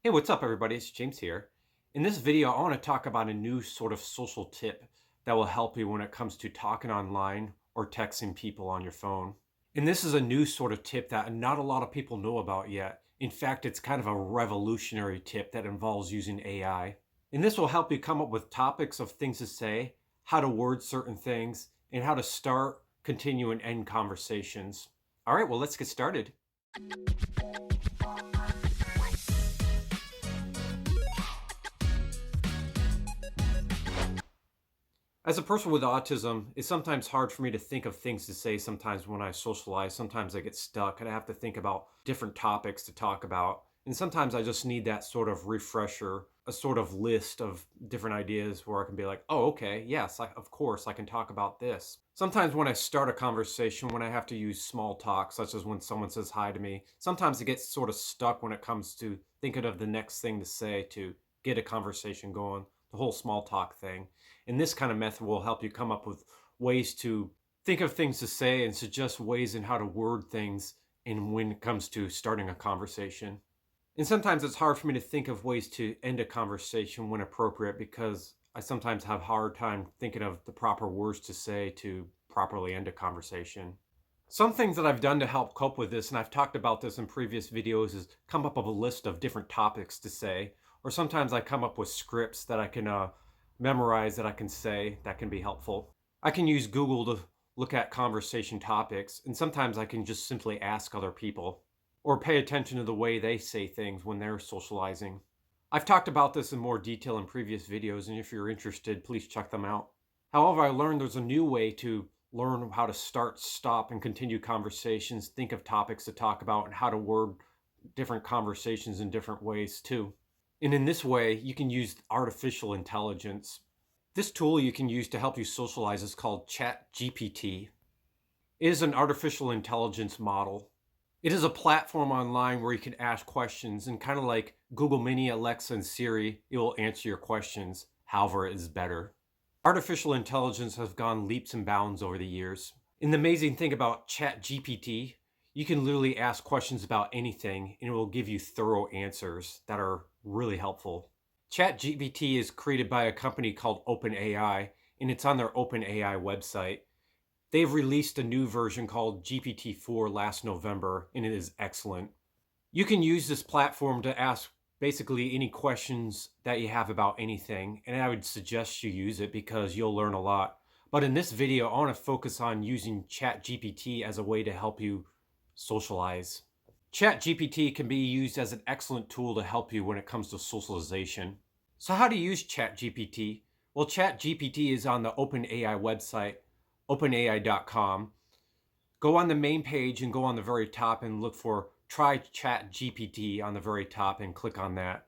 Hey, what's up, everybody? It's James here. In this video, I want to talk about a new sort of social tip that will help you when it comes to talking online or texting people on your phone. And this is a new sort of tip that not a lot of people know about yet. In fact, it's kind of a revolutionary tip that involves using AI. And this will help you come up with topics of things to say, how to word certain things, and how to start, continue, and end conversations. All right, well, let's get started. As a person with autism, it's sometimes hard for me to think of things to say sometimes when I socialize. Sometimes I get stuck and I have to think about different topics to talk about. And sometimes I just need that sort of refresher, a sort of list of different ideas where I can be like, oh, okay, yes, of course, I can talk about this. Sometimes when I start a conversation, when I have to use small talk, such as when someone says hi to me, sometimes it gets sort of stuck when it comes to thinking of the next thing to say to get a conversation going, the whole small talk thing. And this kind of method will help you come up with ways to think of things to say and suggest ways in how to word things and when it comes to starting a conversation. And sometimes it's hard for me to think of ways to end a conversation when appropriate because I sometimes have a hard time thinking of the proper words to say to properly end a conversation. Some things that I've done to help cope with this, and I've talked about this in previous videos, is come up with a list of different topics to say, or sometimes I come up with scripts that I can memorize that I can say that can be helpful. I can use Google to look at conversation topics, and sometimes I can just simply ask other people or pay attention to the way they say things when they're socializing. I've talked about this in more detail in previous videos, and if you're interested, please check them out. However, I learned there's a new way to learn how to start, stop, and continue conversations, think of topics to talk about, and how to word different conversations in different ways too. And in this way, you can use artificial intelligence. This tool you can use to help you socialize is called Chat-GPT. It is an artificial intelligence model. It is a platform online where you can ask questions, and kind of like Google Mini, Alexa, and Siri, it will answer your questions. However, it is better. Artificial intelligence has gone leaps and bounds over the years. And the amazing thing about Chat-GPT, you can literally ask questions about anything and it will give you thorough answers that are really helpful. Chat-GPT is created by a company called OpenAI, and it's on their OpenAI website. They've released a new version called GPT-4 last November, and it is excellent. You can use this platform to ask basically any questions that you have about anything, and I would suggest you use it because you'll learn a lot. But in this video, I want to focus on using ChatGPT as a way to help you socialize. ChatGPT can be used as an excellent tool to help you when it comes to socialization. So how to use ChatGPT? Well, ChatGPT is on the OpenAI website, openai.com. Go on the main page and go on the very top and look for Try ChatGPT on the very top and click on that.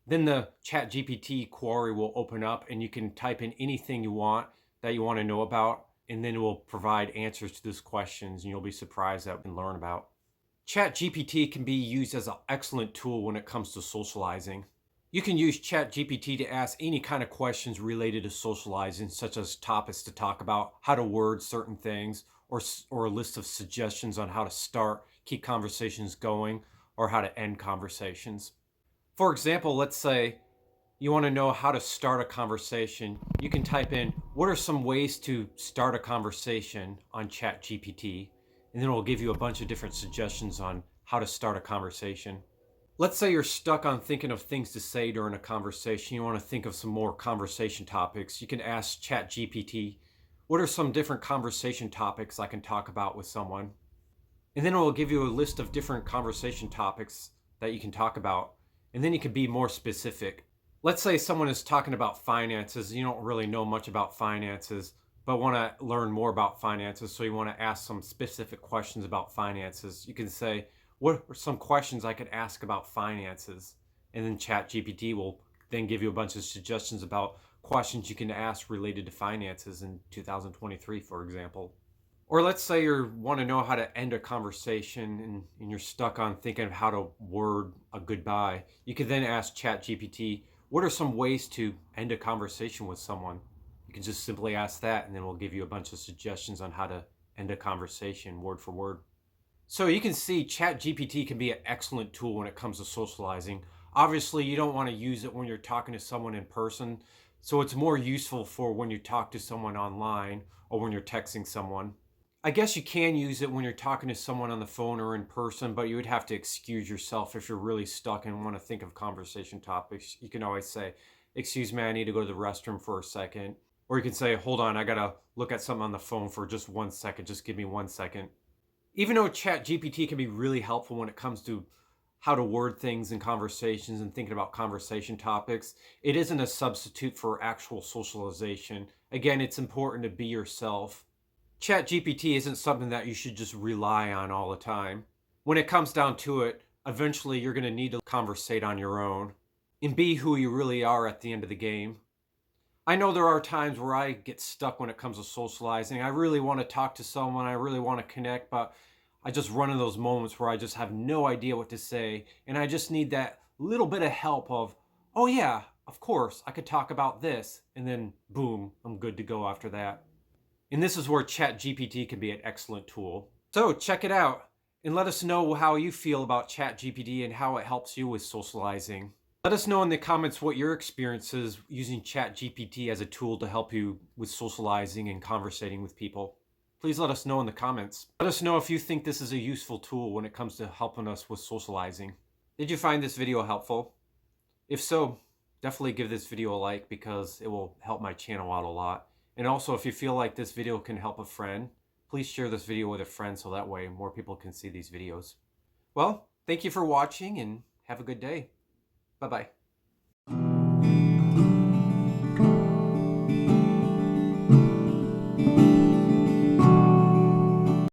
Then the ChatGPT query will open up and you can type in anything you want to know about, and then it will provide answers to those questions, and you'll be surprised at and learn about. ChatGPT can be used as an excellent tool when it comes to socializing. You can use ChatGPT to ask any kind of questions related to socializing, such as topics to talk about, how to word certain things, or a list of suggestions on how to start, keep conversations going, or how to end conversations. For example, let's say you want to know how to start a conversation. You can type in, what are some ways to start a conversation on ChatGPT? And then it will give you a bunch of different suggestions on how to start a conversation. Let's say you're stuck on thinking of things to say during a conversation. You want to think of some more conversation topics. You can ask ChatGPT, what are some different conversation topics I can talk about with someone? And then it will give you a list of different conversation topics that you can talk about. And then you can be more specific. Let's say someone is talking about finances. You don't really know much about finances, but want to learn more about finances. So you want to ask some specific questions about finances. You can say, what are some questions I could ask about finances? And then ChatGPT will then give you a bunch of suggestions about questions you can ask related to finances in 2023, for example. Or let's say you want to know how to end a conversation and you're stuck on thinking of how to word a goodbye. You could then ask ChatGPT, what are some ways to end a conversation with someone? You can just simply ask that, and then we'll give you a bunch of suggestions on how to end a conversation word for word. So you can see ChatGPT can be an excellent tool when it comes to socializing. Obviously, you don't want to use it when you're talking to someone in person, so it's more useful for when you talk to someone online or when you're texting someone. I guess you can use it when you're talking to someone on the phone or in person, but you would have to excuse yourself if you're really stuck and want to think of conversation topics. You can always say, "Excuse me, I need to go to the restroom for a second." Or you can say, "Hold on, I gotta look at something on the phone for just 1 second. Just give me 1 second." Even though ChatGPT can be really helpful when it comes to how to word things in conversations and thinking about conversation topics, it isn't a substitute for actual socialization. Again, it's important to be yourself. ChatGPT isn't something that you should just rely on all the time. When it comes down to it, eventually you're going to need to conversate on your own and be who you really are at the end of the game. I know there are times where I get stuck when it comes to socializing. I really want to talk to someone, I really want to connect, but I just run in those moments where I just have no idea what to say. And I just need that little bit of help of, oh, yeah, of course, I could talk about this. And then, boom, I'm good to go after that. And this is where ChatGPT can be an excellent tool. So check it out and let us know how you feel about ChatGPT and how it helps you with socializing. Let us know in the comments what your experience is using ChatGPT as a tool to help you with socializing and conversating with people. Please let us know in the comments. Let us know if you think this is a useful tool when it comes to helping us with socializing. Did you find this video helpful? If so, definitely give this video a like because it will help my channel out a lot. And also, if you feel like this video can help a friend, please share this video with a friend so that way more people can see these videos. Well, thank you for watching and have a good day. Bye-bye.